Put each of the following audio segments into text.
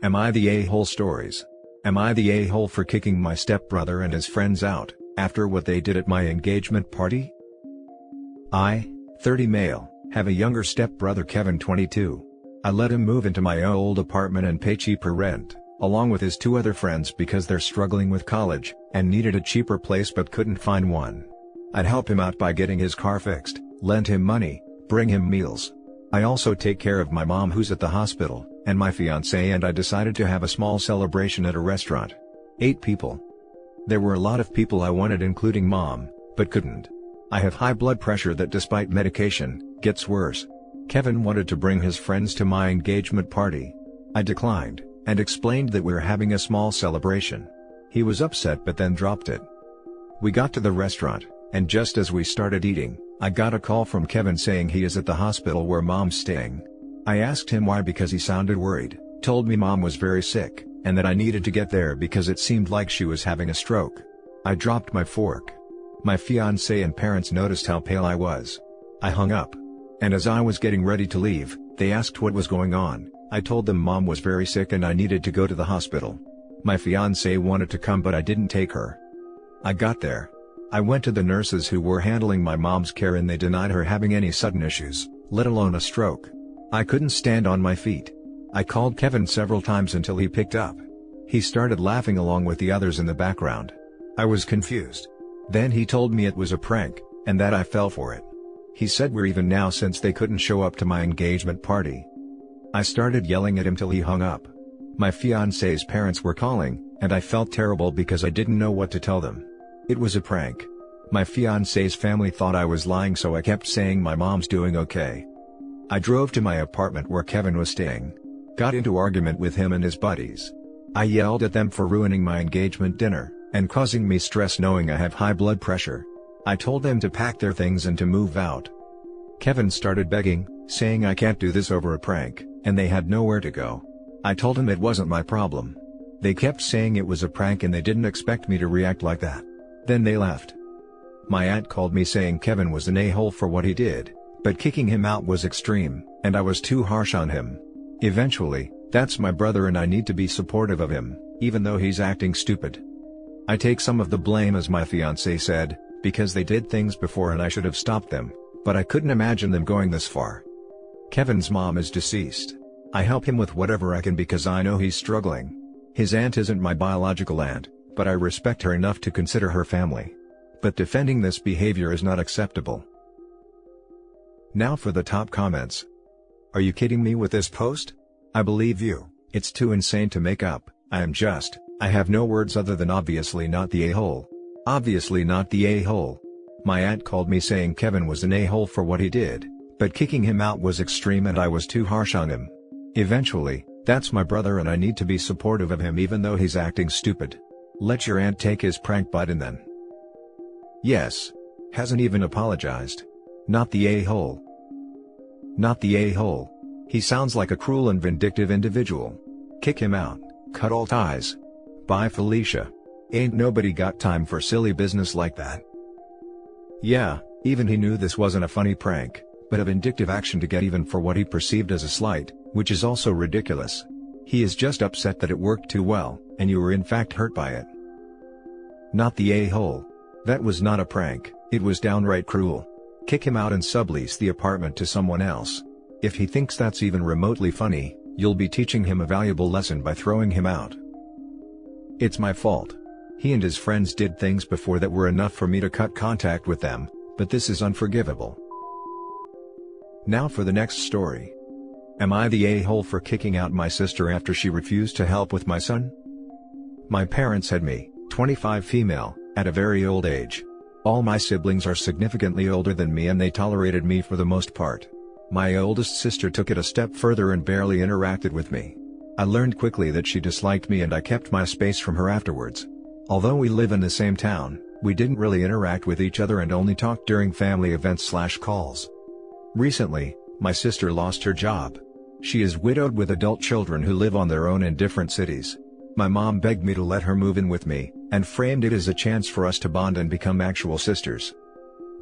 Am I the a-hole stories? Am I the a-hole for kicking my stepbrother and his friends out, after what they did at my engagement party? I, 30 male, have a younger stepbrother Kevin 22. I let him move into my old apartment and pay cheaper rent, along with his 2 other friends because they're struggling with college, and needed a cheaper place but couldn't find one. I'd help him out by getting his car fixed, lend him money, bring him meals. I also take care of my mom who's at the hospital, and my fiancée, and I decided to have a small celebration at a restaurant. 8 people. There were a lot of people I wanted, including mom, but couldn't. I have high blood pressure that, despite medication, gets worse. Kevin wanted to bring his friends to my engagement party. I declined, and explained that we were having a small celebration. He was upset but then dropped it. We got to the restaurant, and just as we started eating, I got a call from Kevin saying he is at the hospital where mom's staying. I asked him why because he sounded worried, told me mom was very sick, and that I needed to get there because it seemed like she was having a stroke. I dropped my fork. My fiancé and parents noticed how pale I was. I hung up. And as I was getting ready to leave, they asked what was going on. I told them mom was very sick and I needed to go to the hospital. My fiancé wanted to come but I didn't take her. I got there. I went to the nurses who were handling my mom's care and they denied her having any sudden issues, let alone a stroke. I couldn't stand on my feet. I called Kevin several times until he picked up. He started laughing along with the others in the background. I was confused. Then he told me it was a prank, and that I fell for it. He said we're even now since they couldn't show up to my engagement party. I started yelling at him till he hung up. My fiancé's parents were calling, and I felt terrible because I didn't know what to tell them. It was a prank. My fiancé's family thought I was lying, so I kept saying my mom's doing okay. I drove to my apartment where Kevin was staying. Got into argument with him and his buddies. I yelled at them for ruining my engagement dinner, and causing me stress knowing I have high blood pressure. I told them to pack their things and to move out. Kevin started begging, saying I can't do this over a prank, and they had nowhere to go. I told him it wasn't my problem. They kept saying it was a prank and they didn't expect me to react like that. Then they left. My aunt called me saying Kevin was an a-hole for what he did, but kicking him out was extreme, and I was too harsh on him. Eventually, that's my brother and I need to be supportive of him, even though he's acting stupid. I take some of the blame, as my fiancé said, because they did things before and I should have stopped them, but I couldn't imagine them going this far. Kevin's mom is deceased. I help him with whatever I can because I know he's struggling. His aunt isn't my biological aunt, but I respect her enough to consider her family. But defending this behavior is not acceptable. Now for the top comments. Are you kidding me with this post? I believe you. It's too insane to make up. I have no words other than obviously not the a-hole. Obviously not the a-hole. My aunt called me saying Kevin was an a-hole for what he did, but kicking him out was extreme and I was too harsh on him. Eventually, that's my brother and I need to be supportive of him even though he's acting stupid. Let your aunt take his prank bite and then. Yes. Hasn't even apologized. Not the a-hole. Not the a-hole. He sounds like a cruel and vindictive individual. Kick him out. Cut all ties. Bye Felicia. Ain't nobody got time for silly business like that. Yeah, even he knew this wasn't a funny prank, but a vindictive action to get even for what he perceived as a slight, which is also ridiculous. He is just upset that it worked too well, and you were in fact hurt by it. Not the a-hole. That was not a prank, it was downright cruel. Kick him out and sublease the apartment to someone else. If he thinks that's even remotely funny, you'll be teaching him a valuable lesson by throwing him out. It's my fault. He and his friends did things before that were enough for me to cut contact with them, but this is unforgivable. Now for the next story. Am I the a-hole for kicking out my sister after she refused to help with my son? My parents had me, 25 female, at a very old age. All my siblings are significantly older than me and they tolerated me for the most part. My oldest sister took it a step further and barely interacted with me. I learned quickly that she disliked me and I kept my space from her afterwards. Although we live in the same town, we didn't really interact with each other and only talked during family events/calls. Recently, my sister lost her job. She is widowed with adult children who live on their own in different cities. My mom begged me to let her move in with me, and framed it as a chance for us to bond and become actual sisters.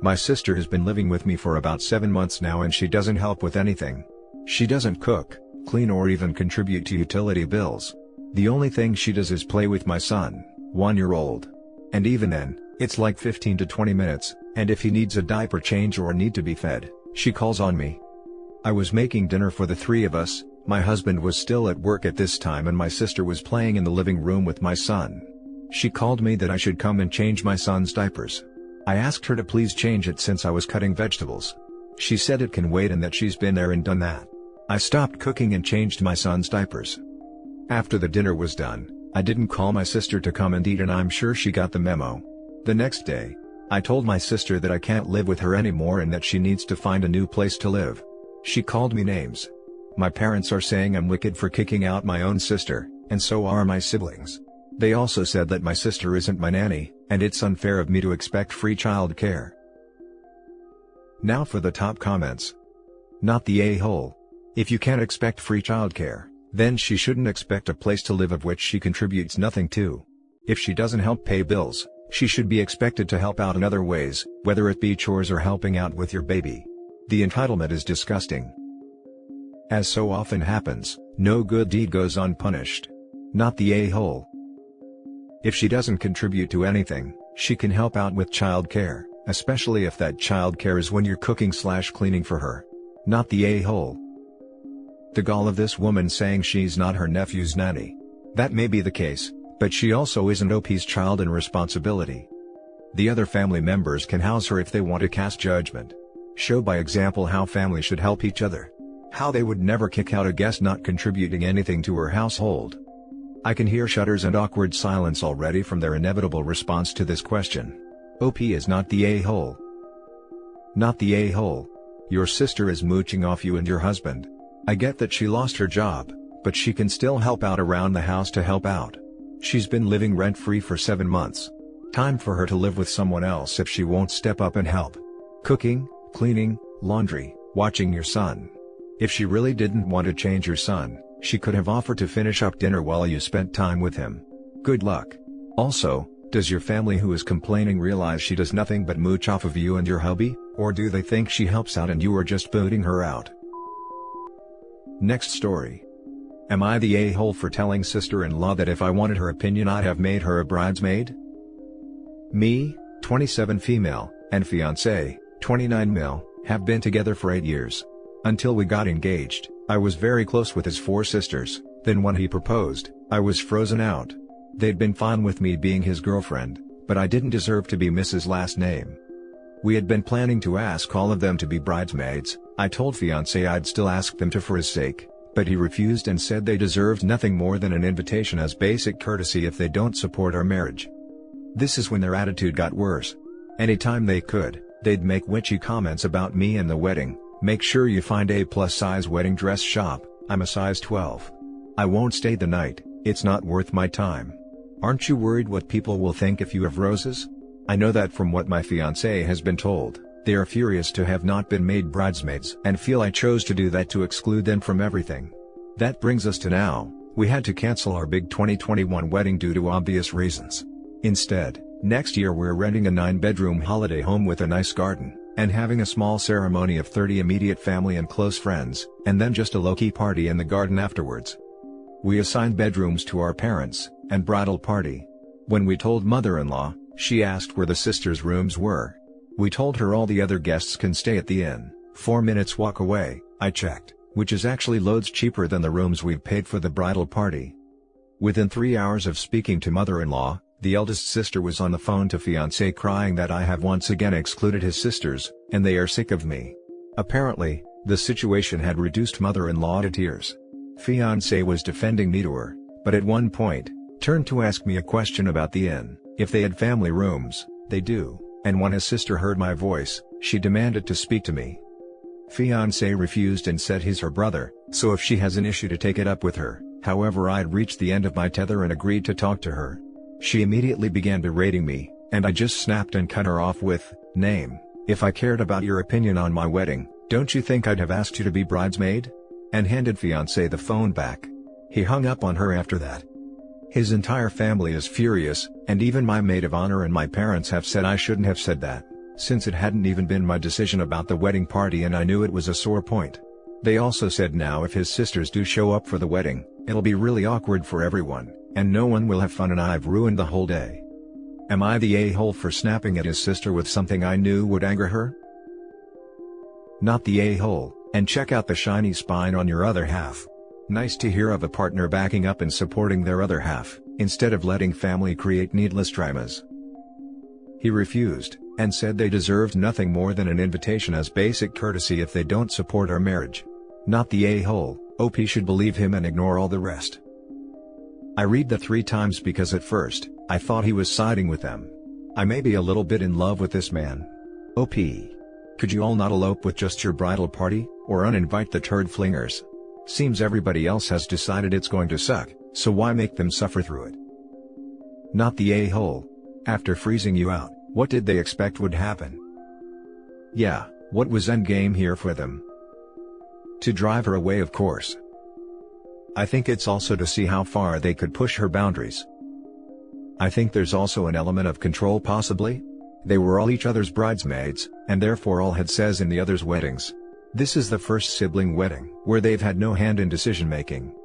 My sister has been living with me for about 7 months now and she doesn't help with anything. She doesn't cook, clean or even contribute to utility bills. The only thing she does is play with my son, 1-year-old. And even then, it's like 15 to 20 minutes, and if he needs a diaper change or need to be fed, she calls on me. I was making dinner for the 3 of us, my husband was still at work at this time and my sister was playing in the living room with my son. She called me that I should come and change my son's diapers. I asked her to please change it since I was cutting vegetables. She said it can wait and that she's been there and done that. I stopped cooking and changed my son's diapers. After the dinner was done, I didn't call my sister to come and eat and I'm sure she got the memo. The next day, I told my sister that I can't live with her anymore and that she needs to find a new place to live. She called me names. My parents are saying I'm wicked for kicking out my own sister, and so are my siblings. They also said that my sister isn't my nanny, and it's unfair of me to expect free child care. Now for the top comments. Not the a-hole. If you can't expect free childcare, then she shouldn't expect a place to live of which she contributes nothing to. If she doesn't help pay bills, she should be expected to help out in other ways, whether it be chores or helping out with your baby. The entitlement is disgusting. As so often happens, no good deed goes unpunished. Not the a-hole. If she doesn't contribute to anything, she can help out with child care, especially if that child care is when you're cooking/cleaning for her. Not the a-hole. The gall of this woman saying she's not her nephew's nanny. That may be the case, but she also isn't OP's child in responsibility. The other family members can house her if they want to cast judgment. Show by example how families should help each other. How they would never kick out a guest not contributing anything to her household. I can hear shudders and awkward silence already from their inevitable response to this question. OP is not the a-hole. Not the a-hole. Your sister is mooching off you and your husband. I get that she lost her job, but she can still help out around the house to help out. She's been living rent-free for 7 months. Time for her to live with someone else if she won't step up and help. Cooking, cleaning, laundry, watching your son. If she really didn't want to change your son, she could have offered to finish up dinner while you spent time with him. Good luck. Also, does your family who is complaining realize she does nothing but mooch off of you and your hubby, or do they think she helps out and you are just booting her out? Next story. Am I the a-hole for telling sister-in-law that if I wanted her opinion I'd have made her a bridesmaid? Me, 27 female, and fiancé, 29 male, have been together for 8 years. Until we got engaged, I was very close with his 4 sisters, then when he proposed, I was frozen out. They'd been fine with me being his girlfriend, but I didn't deserve to be Mrs. Last Name. We had been planning to ask all of them to be bridesmaids. I told fiancé I'd still ask them to for his sake, but he refused and said they deserved nothing more than an invitation as basic courtesy if they don't support our marriage. This is when their attitude got worse. Anytime they could, they'd make witchy comments about me and the wedding. Make sure you find a plus-size wedding dress shop, I'm a size 12. I won't stay the night, it's not worth my time. Aren't you worried what people will think if you have roses? I know that from what my fiancé has been told, they are furious to have not been made bridesmaids and feel I chose to do that to exclude them from everything. That brings us to now, we had to cancel our big 2021 wedding due to obvious reasons. Instead, next year we're renting a 9-bedroom holiday home with a nice garden, and having a small ceremony of 30 immediate family and close friends, and then just a low-key party in the garden afterwards. We assigned bedrooms to our parents, and bridal party. When we told mother-in-law, she asked where the sisters' rooms were. We told her all the other guests can stay at the inn, 4 minutes walk away. I checked, which is actually loads cheaper than the rooms we've paid for the bridal party. Within 3 hours of speaking to mother-in-law, the eldest sister was on the phone to fiancé crying that I have once again excluded his sisters, and they are sick of me. Apparently, the situation had reduced mother-in-law to tears. Fiancé was defending me to her, but at one point, turned to ask me a question about the inn. If they had family rooms, they do, and when his sister heard my voice, she demanded to speak to me. Fiancé refused and said he's her brother, so if she has an issue to take it up with her. However, I'd reached the end of my tether and agreed to talk to her. She immediately began berating me, and I just snapped and cut her off with, "Name, if I cared about your opinion on my wedding, don't you think I'd have asked you to be bridesmaid?" And handed fiancé the phone back. He hung up on her after that. His entire family is furious, and even my maid of honor and my parents have said I shouldn't have said that, since it hadn't even been my decision about the wedding party and I knew it was a sore point. They also said now if his sisters do show up for the wedding, it'll be really awkward for everyone, and no one will have fun and I've ruined the whole day. Am I the a-hole for snapping at his sister with something I knew would anger her? Not the a-hole, and check out the shiny spine on your other half. Nice to hear of a partner backing up and supporting their other half, instead of letting family create needless dramas. He refused, and said they deserved nothing more than an invitation as basic courtesy if they don't support our marriage. Not the a-hole, OP should believe him and ignore all the rest. I read the 3 times because at first, I thought he was siding with them. I may be a little bit in love with this man. OP. Could you all not elope with just your bridal party, or uninvite the turd flingers? Seems everybody else has decided it's going to suck, so why make them suffer through it? Not the a-hole. After freezing you out, what did they expect would happen? Yeah, what was endgame here for them? To drive her away, of course. I think it's also to see how far they could push her boundaries. I think there's also an element of control possibly. They were all each other's bridesmaids, and therefore all had says in the other's weddings. This is the first sibling wedding where they've had no hand in decision making.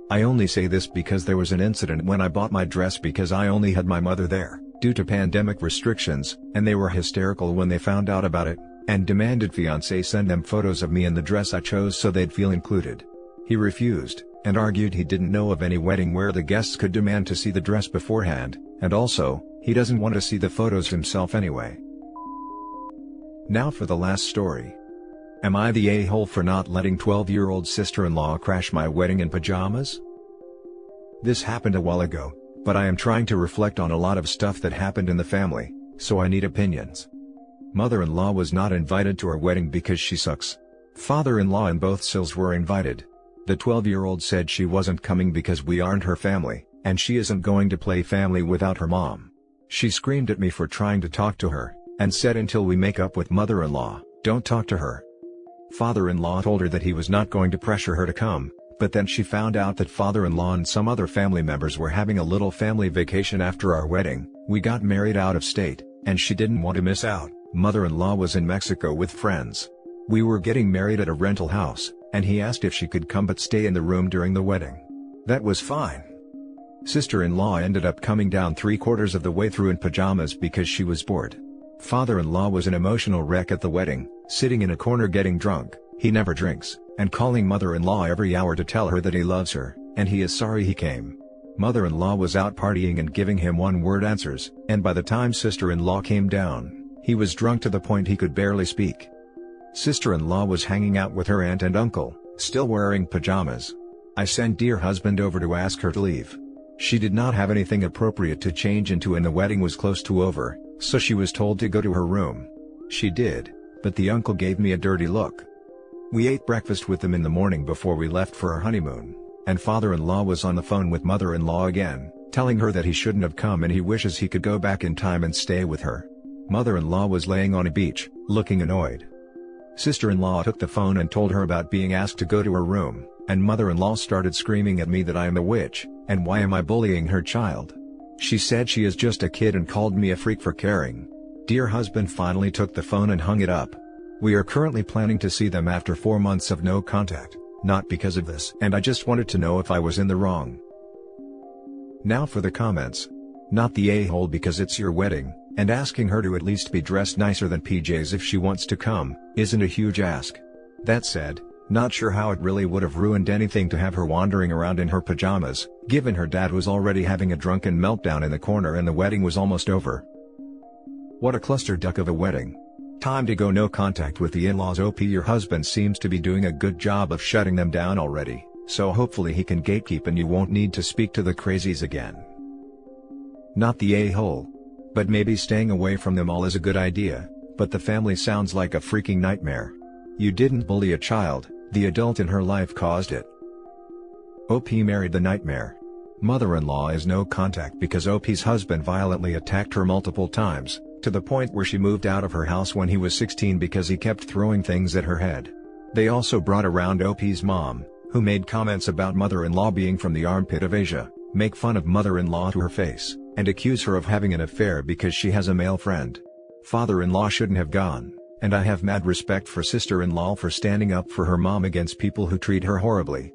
I only say this because there was an incident when I bought my dress because I only had my mother there, due to pandemic restrictions, and they were hysterical when they found out about it, and demanded fiancé send them photos of me in the dress I chose so they'd feel included. He refused, and argued he didn't know of any wedding where the guests could demand to see the dress beforehand, and also, he doesn't want to see the photos himself anyway. Now for the last story. Am I the a-hole for not letting 12-year-old sister-in-law crash my wedding in pajamas? This happened a while ago, but I am trying to reflect on a lot of stuff that happened in the family, so I need opinions. Mother-in-law was not invited to our wedding because she sucks. Father-in-law and both Sills were invited. The 12-year-old said she wasn't coming because we aren't her family, and she isn't going to play family without her mom. She screamed at me for trying to talk to her, and said until we make up with mother-in-law, don't talk to her. Father-in-law told her that he was not going to pressure her to come, but then she found out that father-in-law and some other family members were having a little family vacation after our wedding. We got married out of state, and she didn't want to miss out. Mother-in-law was in Mexico with friends. We were getting married at a rental house, and he asked if she could come but stay in the room during the wedding. That was fine. Sister-in-law ended up coming down 3/4 of the way through in pajamas because she was bored. Father-in-law was an emotional wreck at the wedding, sitting in a corner getting drunk, he never drinks, and calling mother-in-law every hour to tell her that he loves her, and he is sorry he came. Mother-in-law was out partying and giving him one-word answers, and by the time sister-in-law came down, he was drunk to the point he could barely speak. Sister-in-law was hanging out with her aunt and uncle, still wearing pajamas. I sent dear husband over to ask her to leave. She did not have anything appropriate to change into and the wedding was close to over, so she was told to go to her room. She did, but the uncle gave me a dirty look. We ate breakfast with them in the morning before we left for our honeymoon, and father-in-law was on the phone with mother-in-law again, telling her that he shouldn't have come and he wishes he could go back in time and stay with her. Mother-in-law was laying on a beach, looking annoyed. Sister-in-law took the phone and told her about being asked to go to her room, and mother-in-law started screaming at me that I am a witch, and why am I bullying her child? She said she is just a kid and called me a freak for caring. Dear husband finally took the phone and hung it up. We are currently planning to see them after 4 months of no contact, not because of this, and I just wanted to know if I was in the wrong. Now for the comments. Not the a-hole because it's your wedding, and asking her to at least be dressed nicer than PJs if she wants to come, isn't a huge ask. That said, not sure how it really would have ruined anything to have her wandering around in her pajamas, given her dad was already having a drunken meltdown in the corner and the wedding was almost over. What a clusterfuck of a wedding. Time to go no contact with the in-laws. OP your husband seems to be doing a good job of shutting them down already, so hopefully he can gatekeep and you won't need to speak to the crazies again. Not the a-hole. But maybe staying away from them all is a good idea, but the family sounds like a freaking nightmare. You didn't bully a child, the adult in her life caused it. OP married the nightmare. Mother-in-law is no contact because OP's husband violently attacked her multiple times, to the point where she moved out of her house when he was 16 because he kept throwing things at her head. They also brought around OP's mom, who made comments about mother-in-law being from the armpit of Asia, make fun of mother-in-law to her face, and accuse her of having an affair because she has a male friend. Father-in-law shouldn't have gone, And I have mad respect for sister-in-law for standing up for her mom against people who treat her horribly.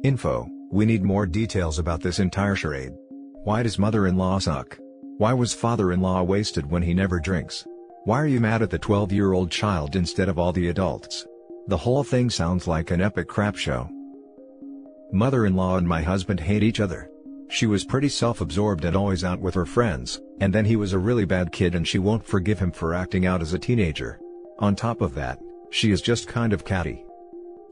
Info: we need more details about this entire charade. Why does mother-in-law suck? Why was father-in-law wasted when he never drinks? Why are you mad at the 12-year-old child instead of all the adults? The whole thing sounds like an epic crap show. Mother-in-law and my husband hate each other. She was pretty self-absorbed and always out with her friends, and then he was a really bad kid and she won't forgive him for acting out as a teenager. On top of that, she is just kind of catty.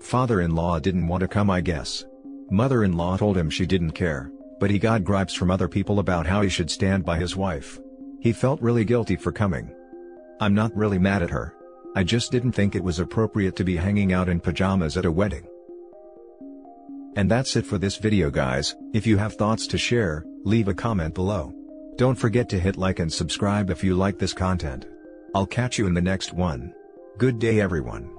Father-in-law didn't want to come, I guess. Mother-in-law told him she didn't care, but he got gripes from other people about how he should stand by his wife. He felt really guilty for coming. I'm not really mad at her. I just didn't think it was appropriate to be hanging out in pajamas at a wedding. And that's it for this video, guys. If you have thoughts to share, leave a comment below. Don't forget to hit like and subscribe if you like this content. I'll catch you in the next one. Good day, everyone.